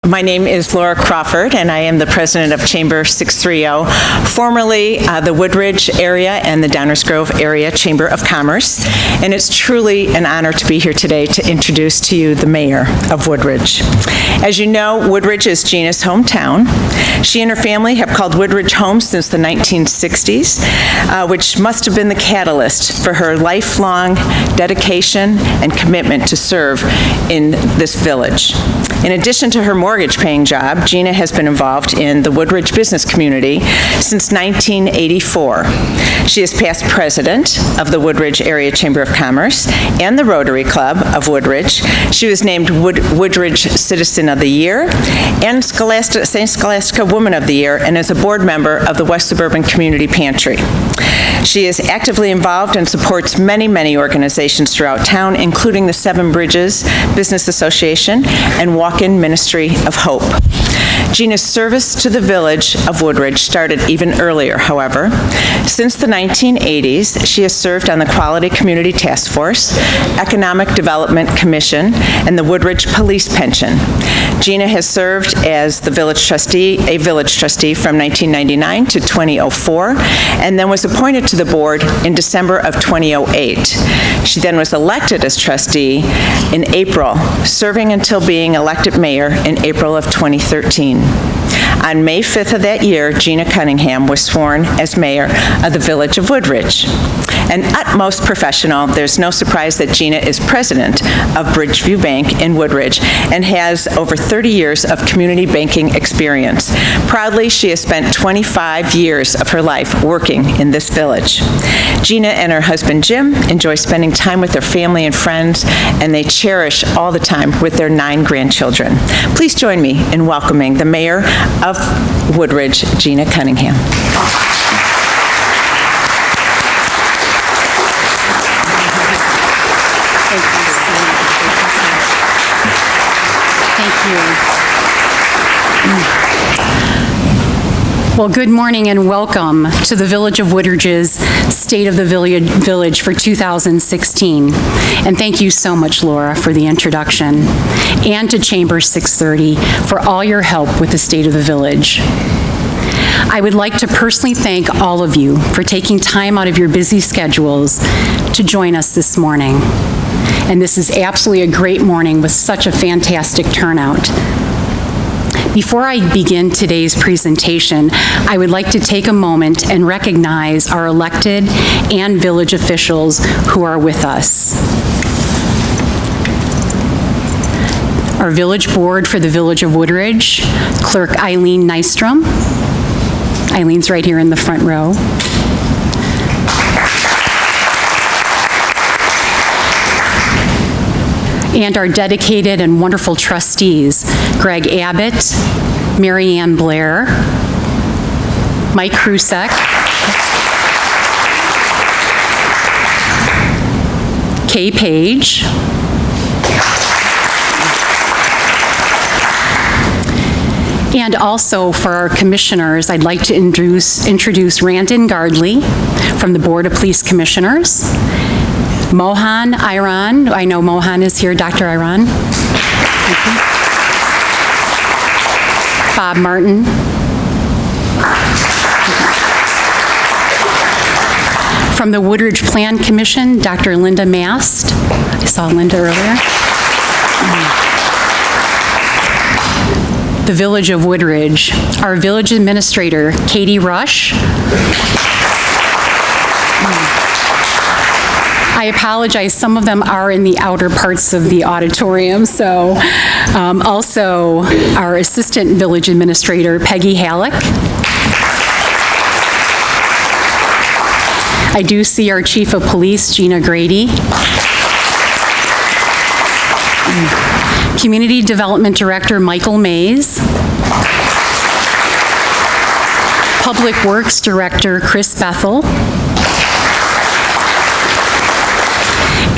My name is Laura Crawford, and I am the president of Chamber 630, formerly the Woodridge area and the Downers Grove area Chamber of Commerce. And it's truly an honor to be here today to introduce to you the mayor of Woodridge. As you know, Woodridge is Gina's hometown. She and her family have called Woodridge home since the 1960s, which must have been the catalyst for her lifelong dedication and commitment to serve in this village. In addition to her mortgage-paying job, Gina has been involved in the Woodridge business community since 1984. She is past president of the Woodridge Area Chamber of Commerce and the Rotary Club of Woodridge. She was named Woodridge Citizen of the Year and St. Scholastica Woman of the Year, and is a board member of the West Suburban Community Pantry. She is actively involved and supports many, many organizations throughout town, including the Seven Bridges Business Association and Walk-In Ministry of Hope. Gina's service to the village of Woodridge started even earlier, however. Since the 1980s, she has served on the Quality Community Task Force, Economic Development Commission, and the Woodridge Police Pension. Gina has served as the village trustee, a village trustee from 1999 to 2004, and then was appointed to the board in December of 2008. She then was elected as trustee in April, serving until being elected mayor in April of 2013. On May 5th of that year, Gina Cunningham was sworn as mayor of the village of Woodridge. An utmost professional, there's no surprise that Gina is president of Bridgeview Bank in Woodridge and has over 30 years of community banking experience. Proudly, she has spent 25 years of her life working in this village. Gina and her husband Jim enjoy spending time with their family and friends, and they cherish all the time with their 9 grandchildren. Please join me in welcoming the mayor of Woodridge, Gina Cunningham. Well, good morning and welcome to the Village of Woodridge's State of the Village for 2016. And thank you so much, Laura, for the introduction, and to Chamber 630 for all your help with the State of the Village. I would like to personally thank all of you for taking time out of your busy schedules to join us this morning. And this is absolutely a great morning with such a fantastic turnout. Before I begin today's presentation, I would like to take a moment and recognize our elected and village officials who are with us. Our village board for the Village of Woodridge, Clerk Eileen Nystrom. Eileen's right here in the front row. And our dedicated and wonderful trustees, Greg Abbott, Mary Ann Blair, Mike Krusek, Kay Page, and also for our commissioners, I'd like to introduce Randon Gardley from the Board of Police Commissioners, Mohan Iran, I know Mohan is here, Dr. Iran. Bob Martin. From the Woodridge Plan Commission, Dr. Linda Mast. I saw Linda earlier. The Village of Woodridge, our village administrator, Katie Rush. I apologize, some of them are in the outer parts of the auditorium, so also our assistant village administrator, Peggy Halleck. I do see our chief of police, Gina Grady. Community Development Director, Michael Mays. Public Works Director, Chris Bethel.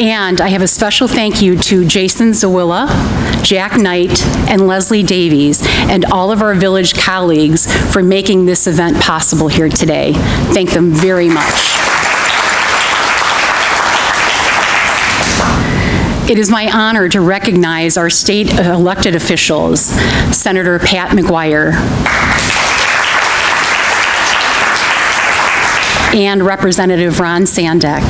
And I have a special thank you to Jason Zawilla, Jack Knight, and Leslie Davies, and all of our village colleagues for making this event possible here today. Thank them very much. It is my honor to recognize our state elected officials, Senator Pat McGuire and Representative Ron Sandek.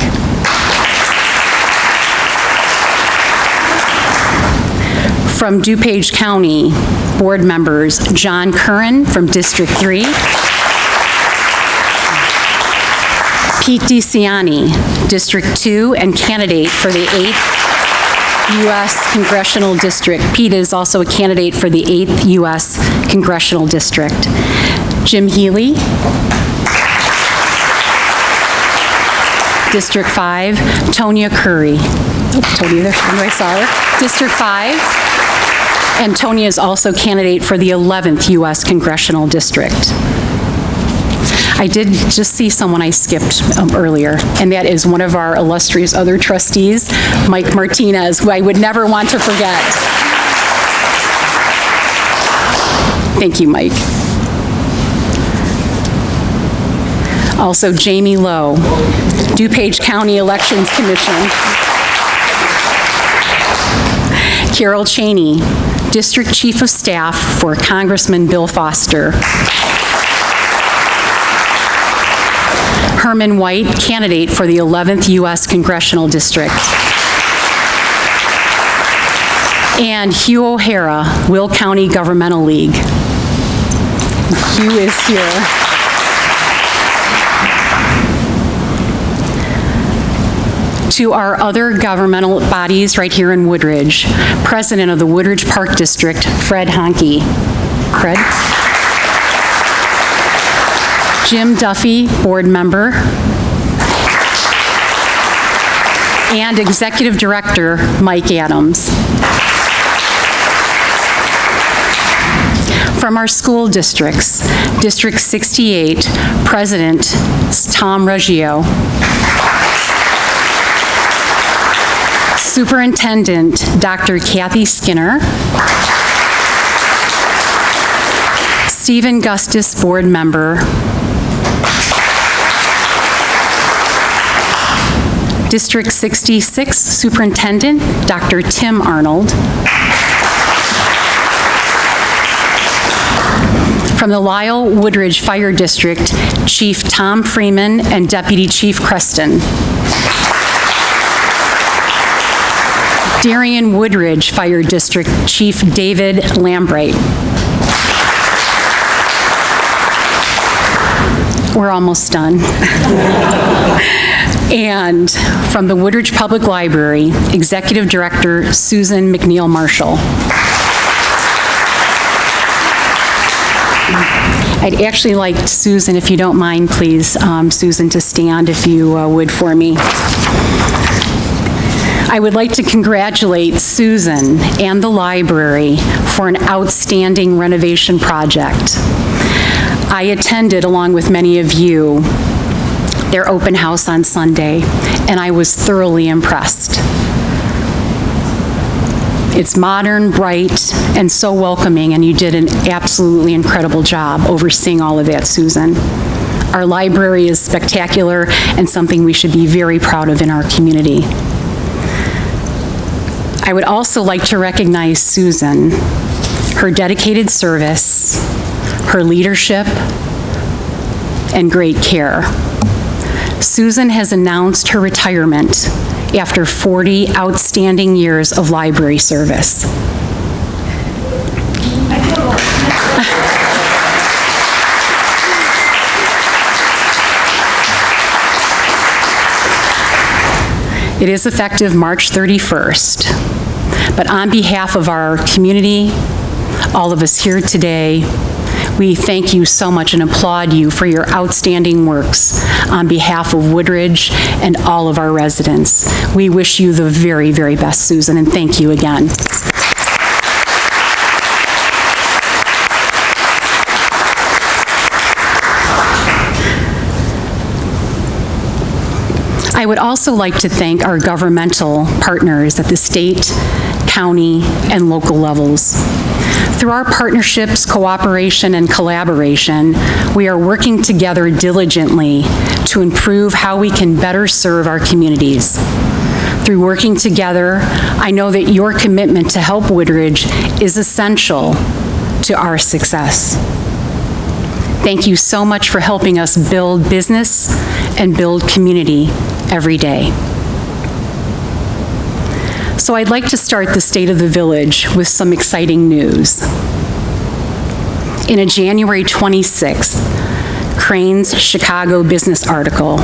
From DuPage County, board members John Curran from District 3, Pete DeCiani, District 2, and candidate for the 8th U.S. Congressional District. Pete is also a candidate for the 8th U.S. Congressional District. Jim Healy, District 5, Tonya Curry. Oh, Tonya, there I saw her. District 5. And Tonya is also candidate for the 11th U.S. Congressional District. I did just see someone I skipped earlier, and that is one of our illustrious other trustees, Mike Martinez, who I would never want to forget. Thank you, Mike. Also, Jamie Lowe, DuPage County Elections Commission. Carol Cheney, District Chief of Staff for Congressman Bill Foster. Herman White, candidate for the 11th U.S. Congressional District. And Hugh O'Hara, Will County Governmental League. Hugh is here. To our other governmental bodies right here in Woodridge, President of the Woodridge Park District, Fred Honke. Fred? Jim Duffy, board member. And Executive Director, Mike Adams. From our school districts, District 68, President Tom Reggio. Superintendent, Dr. Kathy Skinner. Stephen Gustis, board member. District 66, Superintendent, Dr. Tim Arnold. From the Lisle Woodridge Fire District, Chief Tom Freeman and Deputy Chief Creston. Darien Woodridge Fire District, Chief David Lambright. We're almost done. And from the Woodridge Public Library, Executive Director Susan McNeil Marshall. I'd actually like Susan, if you don't mind, please, Susan, to stand if you would for me. I would like to congratulate Susan and the library for an outstanding renovation project. I attended, along with many of you, their open house on Sunday, and I was thoroughly impressed. It's modern, bright, and so welcoming, and you did an absolutely incredible job overseeing all of that, Susan. Our library is spectacular and something we should be very proud of in our community. I would also like to recognize Susan, her dedicated service, her leadership, and great care. Susan has announced her retirement after 40 outstanding years of library service. It is effective March 31st. But on behalf of our community, all of us here today, we thank you so much and applaud you for your outstanding works on behalf of Woodridge and all of our residents. We wish you the very, very best, Susan, and thank you again. I would also like to thank our governmental partners at the state, county, and local levels. Through our partnerships, cooperation, and collaboration, we are working together diligently to improve how we can better serve our communities. Through working together, I know that your commitment to help Woodridge is essential to our success. Thank you so much for helping us build business and build community every day. So I'd like to start the State of the Village with some exciting news. In a January 26th Crain's Chicago Business article,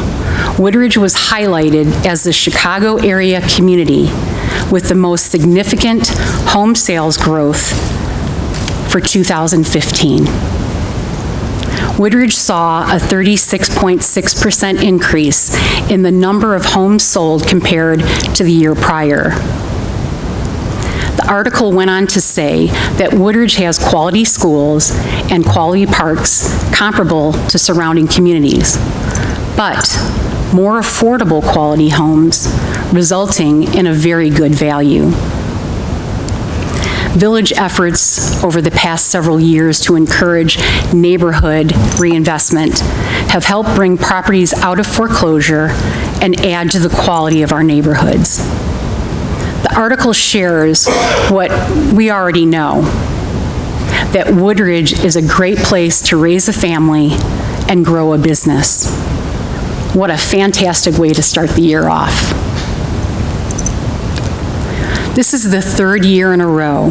Woodridge was highlighted as the Chicago area community with the most significant home sales growth for 2015. Woodridge saw a 36.6% increase in the number of homes sold compared to the year prior. The article went on to say that Woodridge has quality schools and quality parks comparable to surrounding communities, but more affordable quality homes, resulting in a very good value. Village efforts over the past several years to encourage neighborhood reinvestment have helped bring properties out of foreclosure and add to the quality of our neighborhoods. The article shares what we already know, that Woodridge is a great place to raise a family and grow a business. What a fantastic way to start the year off. This is the third year in a row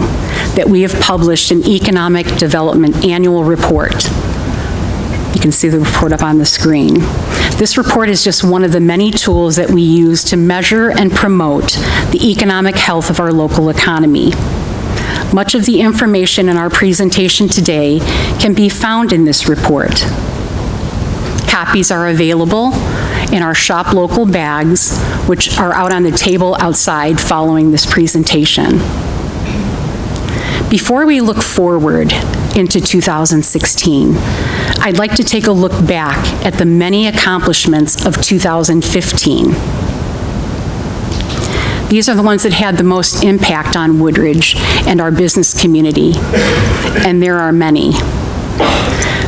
that we have published an Economic Development Annual Report. You can see the report up on the screen. This report is just one of the many tools that we use to measure and promote the economic health of our local economy. Much of the information in our presentation today can be found in this report. Copies are available in our Shop Local bags, which are out on the table outside following this presentation. Before we look forward into 2016, I'd like to take a look back at the many accomplishments of 2015. These are the ones that had the most impact on Woodridge and our business community, and there are many.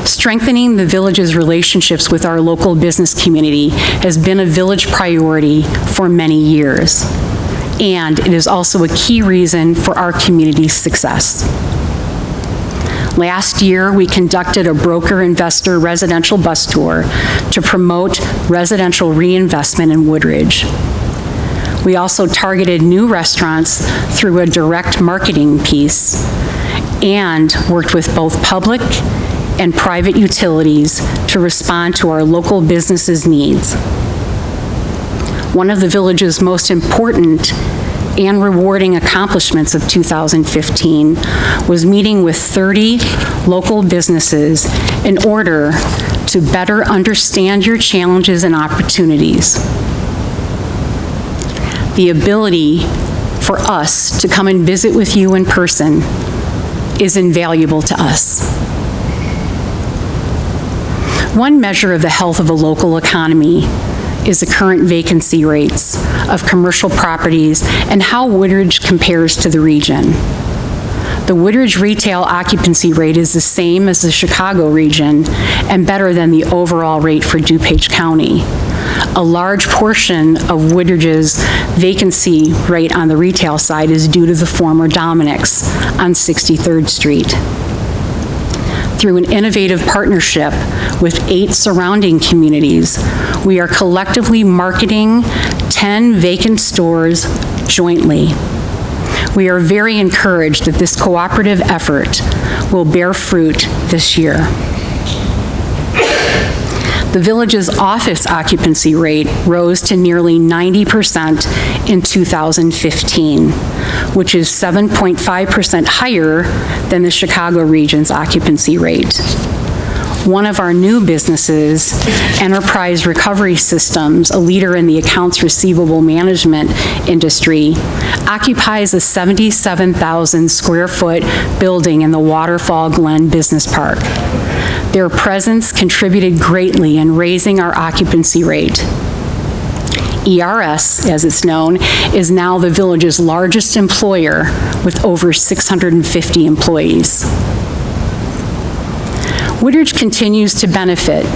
Strengthening the village's relationships with our local business community has been a village priority for many years, and it is also a key reason for our community's success. Last year, we conducted a broker-investor residential bus tour to promote residential reinvestment in Woodridge. We also targeted new restaurants through a direct marketing piece and worked with both public and private utilities to respond to our local businesses' needs. One of the village's most important and rewarding accomplishments of 2015 was meeting with 30 local businesses in order to better understand your challenges and opportunities. The ability for us to come and visit with you in person is invaluable to us. One measure of the health of a local economy is the current vacancy rates of commercial properties and how Woodridge compares to the region. The Woodridge retail occupancy rate is the same as the Chicago region and better than the overall rate for DuPage County. A large portion of Woodridge's vacancy rate on the retail side is due to the former Dominick's on 63rd Street. Through an innovative partnership with 8 surrounding communities, we are collectively marketing 10 vacant stores jointly. We are very encouraged that this cooperative effort will bear fruit this year. The village's office occupancy rate rose to nearly 90% in 2015, which is 7.5% higher than the Chicago region's occupancy rate. One of our new businesses, Enterprise Recovery Systems, a leader in the accounts receivable management industry, occupies a 77,000 square foot building in the Waterfall Glen Business Park. Their presence contributed greatly in raising our occupancy rate. ERS, as it's known, is now the village's largest employer with over 650 employees. Woodridge continues to benefit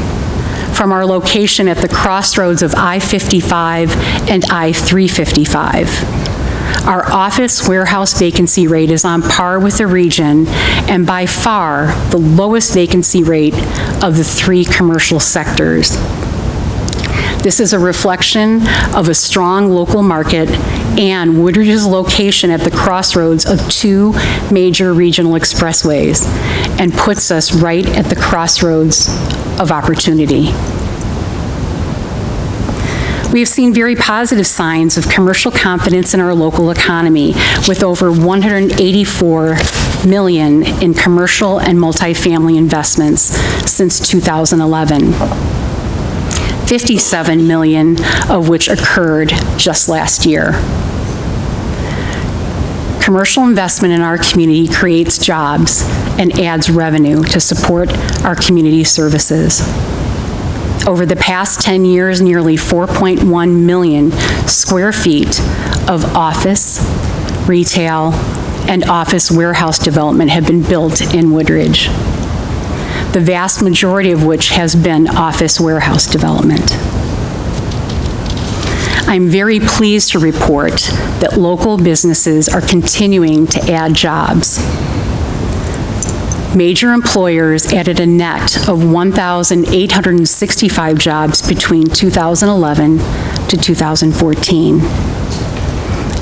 from our location at the crossroads of I-55 and I-355. Our office warehouse vacancy rate is on par with the region and by far the lowest vacancy rate of the 3 commercial sectors. This is a reflection of a strong local market and Woodridge's location at the crossroads of 2 major regional expressways and puts us right at the crossroads of opportunity. We have seen very positive signs of commercial confidence in our local economy with over $184 million in commercial and multifamily investments since 2011. $57 million of which occurred just last year. Commercial investment in our community creates jobs and adds revenue to support our community services. Over the past 10 years, nearly 4.1 million square feet of office, retail, and office warehouse development have been built in Woodridge, the vast majority of which has been office warehouse development. I'm very pleased to report that local businesses are continuing to add jobs. Major employers added a net of 1,865 jobs between 2011 to 2014.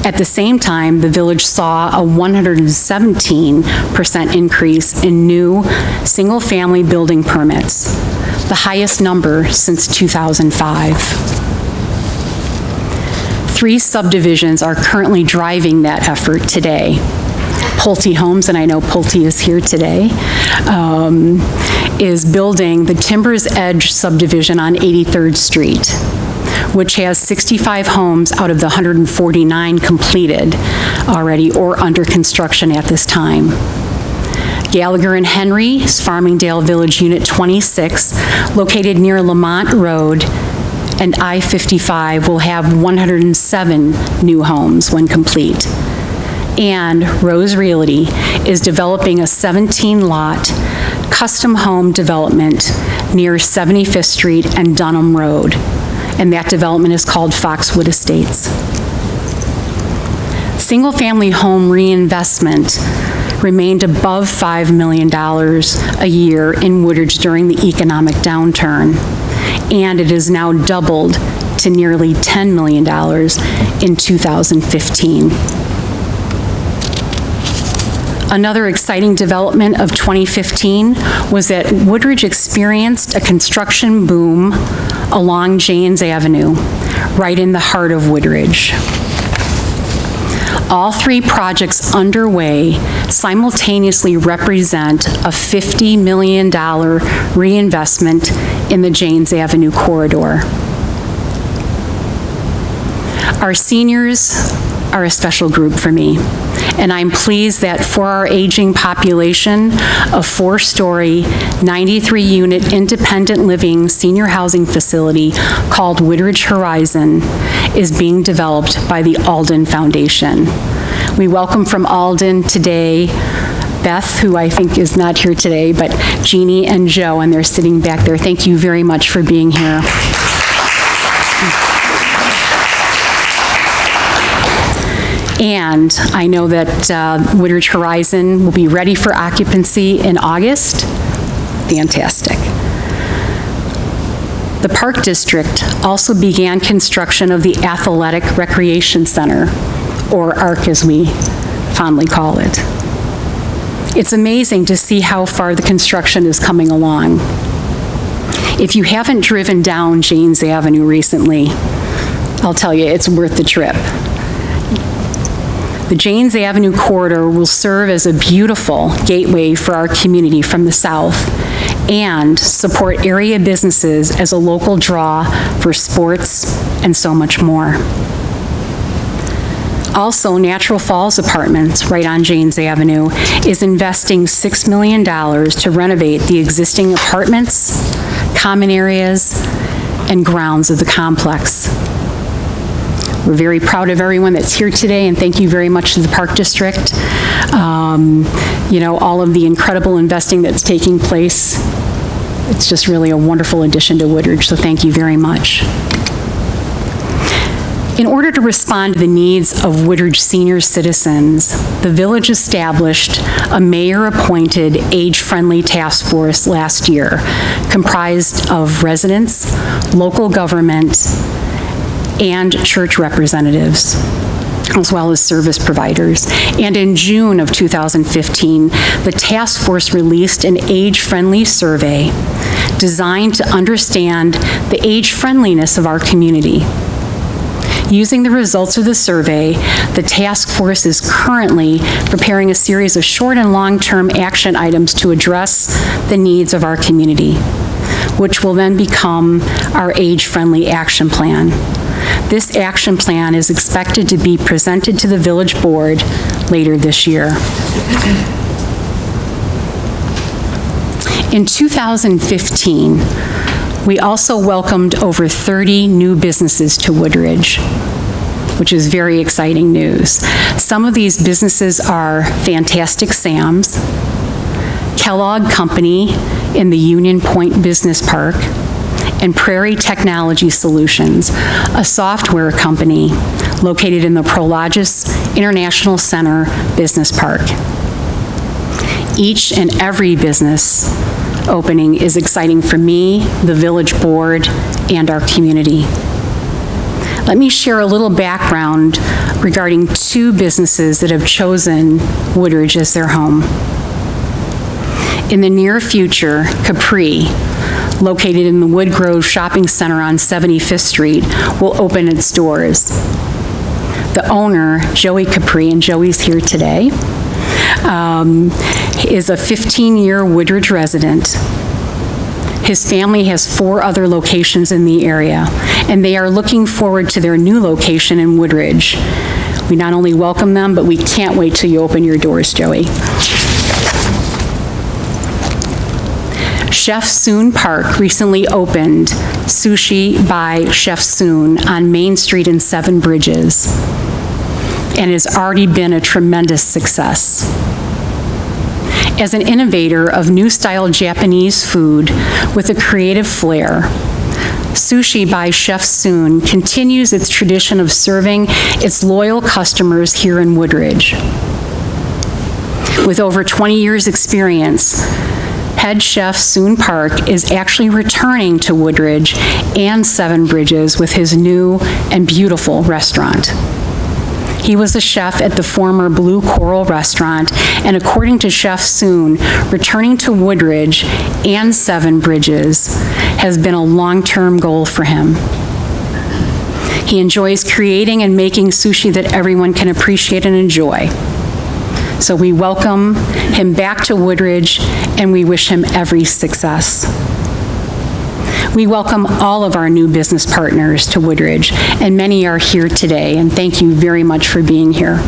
At the same time, the village saw a 117% increase in new single-family building permits, the highest number since 2005. 3 subdivisions are currently driving that effort today. Pulte Homes, and I know Pulte is here today, is building the Timbers Edge subdivision on 83rd Street, which has 65 homes out of the 149 completed already or under construction at this time. Gallagher and Henry's Farmingdale Village Unit 26, located near Lamont Road and I-55, will have 107 new homes when complete. And Rose Realty is developing a 17-lot custom home development near 75th Street and Dunham Road, and that development is called Foxwood Estates. Single-family home reinvestment remained above $5 million a year in Woodridge during the economic downturn, and it has now doubled to nearly $10 million in 2015. Another exciting development of 2015 was that Woodridge experienced a construction boom along Janes Avenue, right in the heart of Woodridge. All 3 projects underway simultaneously represent a $50 million reinvestment in the Janes Avenue corridor. Our seniors are a special group for me, and I'm pleased that for our aging population, a 4-story, 93-unit independent living senior housing facility called Woodridge Horizon is being developed by the Alden Foundation. We welcome from Alden today Beth, who I think is not here today, but Jeannie and Joe, and they're sitting back there. Thank you very much for being here. And I know that Woodridge Horizon will be ready for occupancy in August. Fantastic. The Park District also began construction of the Athletic Recreation Center, or ARC as we fondly call it. It's amazing to see how far the construction is coming along. If you haven't driven down Janes Avenue recently, I'll tell you, it's worth the trip. The Janes Avenue corridor will serve as a beautiful gateway for our community from the south and support area businesses as a local draw for sports and so much more. Also, Natural Falls Apartments, right on Janes Avenue, is investing $6 million to renovate the existing apartments, common areas, and grounds of the complex. We're very proud of everyone that's here today, and thank you very much to the Park District. You know, all of the incredible investing that's taking place it's just really a wonderful addition to Woodridge, so thank you very much. In order to respond to the needs of Woodridge senior citizens, the village established a mayor-appointed age-friendly task force last year, comprised of residents, local government, and church representatives, as well as service providers. And in June of 2015, the task force released an age-friendly survey designed to understand the age-friendliness of our community. Using the results of the survey, the task force is currently preparing a series of short and long-term action items to address the needs of our community, which will then become our age-friendly action plan. This action plan is expected to be presented to the village board later this year. In 2015, we also welcomed over 30 new businesses to Woodridge, which is very exciting news. Some of these businesses are Fantastic Sam's, Kellogg Company in the Union Point Business Park, and Prairie Technology Solutions, a software company located in the Prologis International Center Business Park. Each and every business opening is exciting for me, the village board, and our community. Let me share a little background regarding two businesses that have chosen Woodridge as their home. In the near future, Capri, located in the Woodgrove Shopping Center on 75th Street, will open its doors. The owner, Joey Capri, and Joey's here today, is a 15-year Woodridge resident. His family has 4 other locations in the area, and they are looking forward to their new location in Woodridge. We not only welcome them, but we can't wait till you open your doors, Joey. Chef Soon Park recently opened Sushi by Chef Soon on Main Street in Seven Bridges, and has already been a tremendous success. As an innovator of new style Japanese food with a creative flair, Sushi by Chef Soon continues its tradition of serving its loyal customers here in Woodridge. With over 20 years experience, head chef Soon Park is actually returning to Woodridge and Seven Bridges with his new and beautiful restaurant. He was a chef at the former Blue Coral restaurant, and according to Chef Soon, returning to Woodridge and Seven Bridges has been a long-term goal for him. He enjoys creating and making sushi that everyone can appreciate and enjoy. So we welcome him back to Woodridge, and we wish him every success. We welcome all of our new business partners to Woodridge, and many are here today, and thank you very much for being here.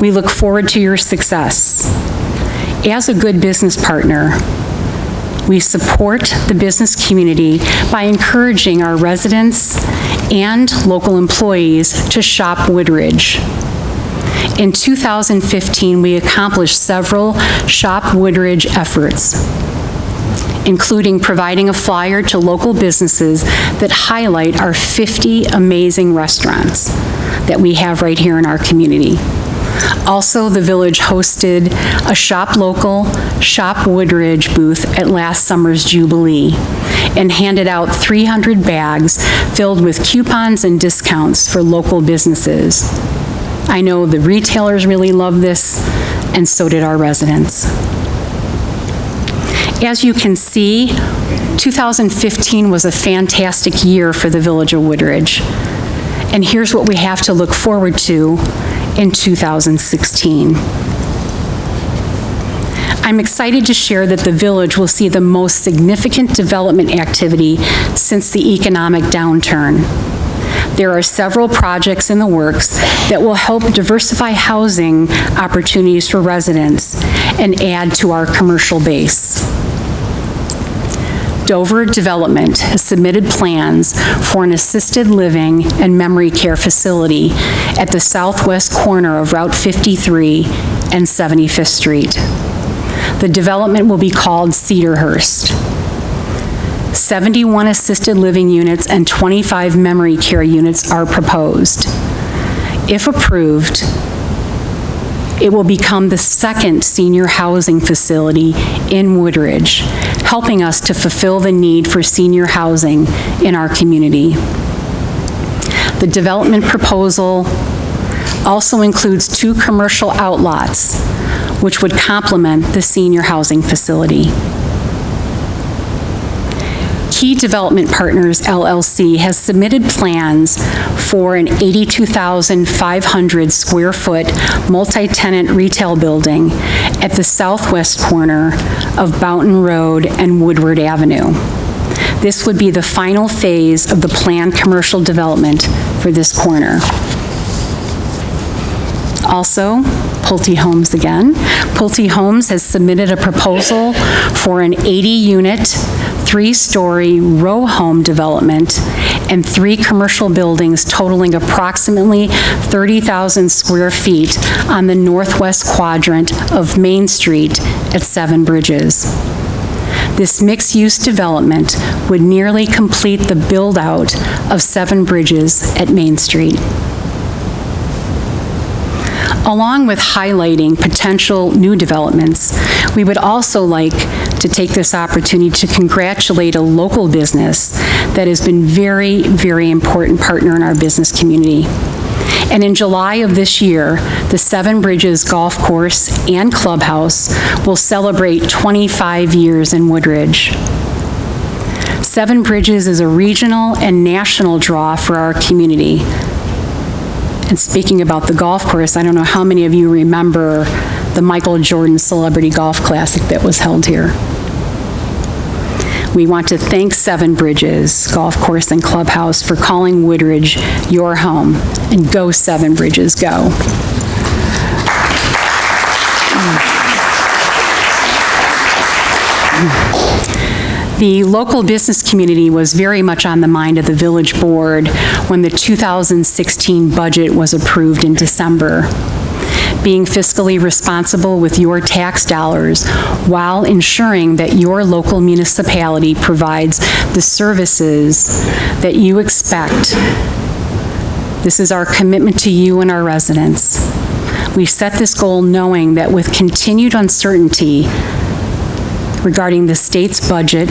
We look forward to your success. As a good business partner, we support the business community by encouraging our residents and local employees to shop Woodridge. In 2015, we accomplished several Shop Woodridge efforts, including providing a flyer to local businesses that highlight our 50 amazing restaurants that we have right here in our community. Also, the village hosted a Shop Local, Shop Woodridge booth at last summer's Jubilee and handed out 300 bags filled with coupons and discounts for local businesses. I know the retailers really loved this, and so did our residents. As you can see, 2015 was a fantastic year for the Village of Woodridge. And here's what we have to look forward to in 2016. I'm excited to share that the village will see the most significant development activity since the economic downturn. There are several projects in the works that will help diversify housing opportunities for residents and add to our commercial base. Dover Development has submitted plans for an assisted living and memory care facility at the southwest corner of Route 53 and 75th Street. The development will be called Cedarhurst. 71 assisted living units and 25 memory care units are proposed. If approved, it will become the second senior housing facility in Woodridge, helping us to fulfill the need for senior housing in our community. The development proposal also includes 2 commercial outlots, which would complement the senior housing facility. Key Development Partners, LLC, has submitted plans for an 82,500 square foot multi-tenant retail building at the southwest corner of Boughton Road and Woodward Avenue. This would be the final phase of the planned commercial development for this corner. Also, Pulte Homes again. Pulte Homes has submitted a proposal for an 80-unit, 3-story row home development and 3 commercial buildings totaling approximately 30,000 square feet on the northwest quadrant of Main Street at 7 Bridges. This mixed-use development would nearly complete the build-out of 7 Bridges at Main Street. Along with highlighting potential new developments, we would also like to take this opportunity to congratulate a local business that has been very, very important partner in our business community. And in July of this year, the 7 Bridges Golf Course and Clubhouse will celebrate 25 years in Woodridge. 7 Bridges is a regional and national draw for our community. And speaking about the golf course, I don't know how many of you remember the Michael Jordan Celebrity Golf Classic that was held here. We want to thank 7 Bridges Golf Course and Clubhouse for calling Woodridge your home. And go 7 Bridges, go. The local business community was very much on the mind of the village board when the 2016 budget was approved in December. Being fiscally responsible with your tax dollars while ensuring that your local municipality provides the services that you expect. This is our commitment to you and our residents. We set this goal knowing that with continued uncertainty regarding the state's budget,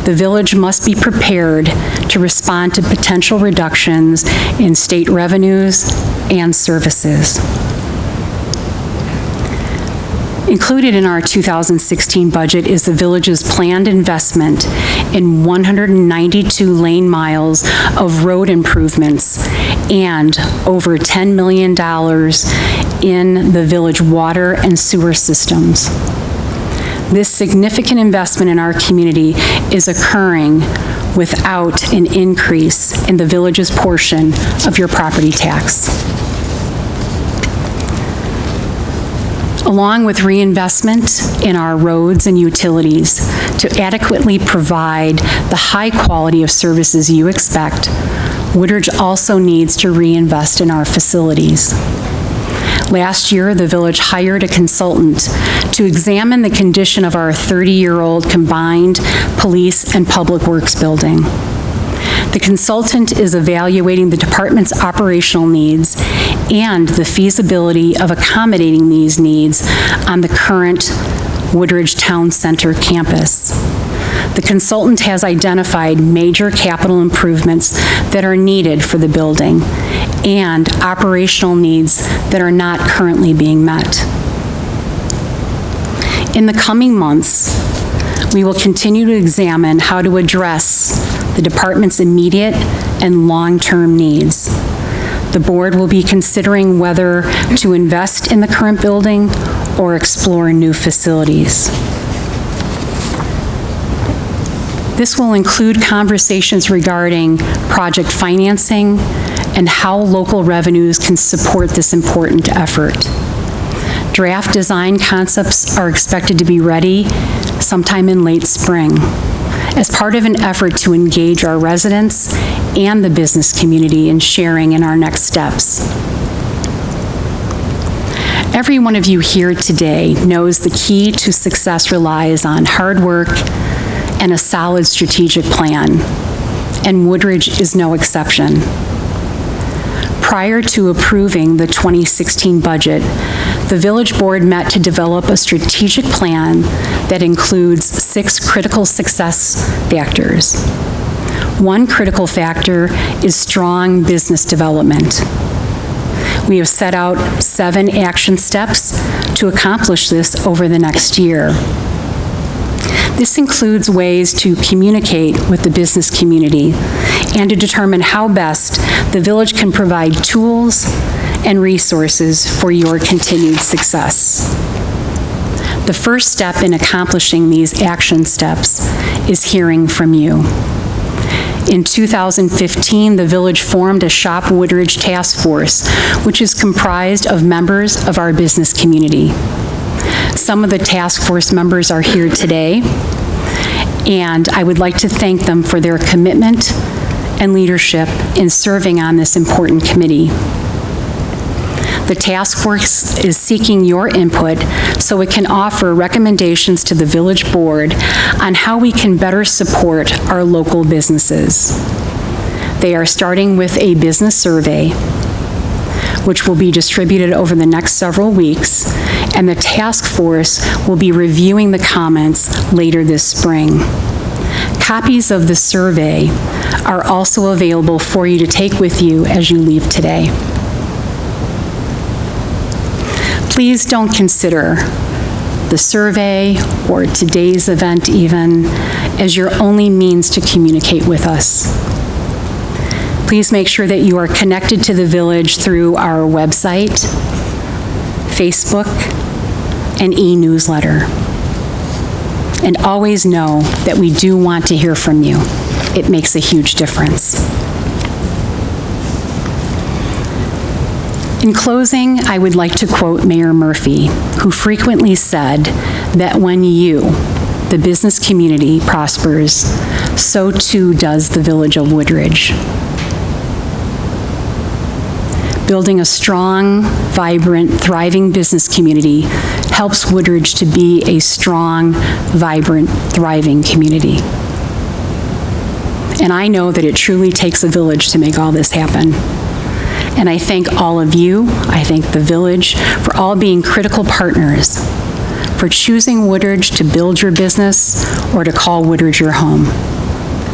the village must be prepared to respond to potential reductions in state revenues and services. Included in our 2016 budget is the village's planned investment in 192 lane miles of road improvements and over $10 million in the village water and sewer systems. This significant investment in our community is occurring without an increase in the village's portion of your property tax. Along with reinvestment in our roads and utilities to adequately provide the high quality of services you expect, Woodridge also needs to reinvest in our facilities. Last year, the village hired a consultant to examine the condition of our 30-year-old combined police and public works building. The consultant is evaluating the department's operational needs and the feasibility of accommodating these needs on the current Woodridge Town Center campus. The consultant has identified major capital improvements that are needed for the building and operational needs that are not currently being met. In the coming months, we will continue to examine how to address the department's immediate and long-term needs. The board will be considering whether to invest in the current building or explore new facilities. This will include conversations regarding project financing and how local revenues can support this important effort. Draft design concepts are expected to be ready sometime in late spring as part of an effort to engage our residents and the business community in sharing in our next steps. Every one of you here today knows the key to success relies on hard work and a solid strategic plan, and Woodridge is no exception. Prior to approving the 2016 budget, the Village Board met to develop a strategic plan that includes 6 critical success factors. One critical factor is strong business development. We have set out 7 action steps to accomplish this over the next year. This includes ways to communicate with the business community and to determine how best the village can provide tools and resources for your continued success. The first step in accomplishing these action steps is hearing from you. In 2015, the village formed a Shop Woodridge Task Force, which is comprised of members of our business community. Some of the task force members are here today, and I would like to thank them for their commitment and leadership in serving on this important committee. The task force is seeking your input so it can offer recommendations to the village board on how we can better support our local businesses. They are starting with a business survey, which will be distributed over the next several weeks, and the task force will be reviewing the comments later this spring. Copies of the survey are also available for you to take with you as you leave today. Please don't consider the survey or today's event even as your only means to communicate with us. Please make sure that you are connected to the village through our website, Facebook, and e-newsletter. And always know that we do want to hear from you. It makes a huge difference. In closing, I would like to quote Mayor Murphy, who frequently said that when you, the business community, prospers, so too does the village of Woodridge. Building a strong, vibrant, thriving business community helps Woodridge to be a strong, vibrant, thriving community. And I know that it truly takes a village to make all this happen. And I thank all of you, I thank the village for all being critical partners, for choosing Woodridge to build your business or to call Woodridge your home.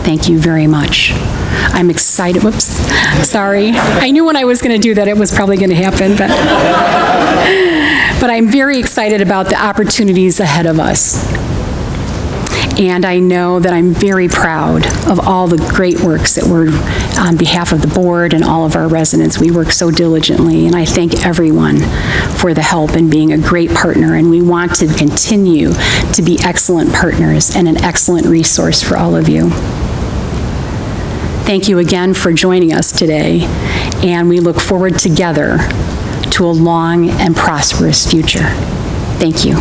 Thank you very much. I'm excited, whoops, sorry. I knew when I was going to do that it was probably going to happen, but I'm very excited about the opportunities ahead of us. And I know that I'm very proud of all the great works that we're on behalf of the board and all of our residents. We work so diligently, and I thank everyone for the help and being a great partner, and we want to continue to be excellent partners and an excellent resource for all of you. Thank you again for joining us today, and we look forward together to a long and prosperous future. Thank you.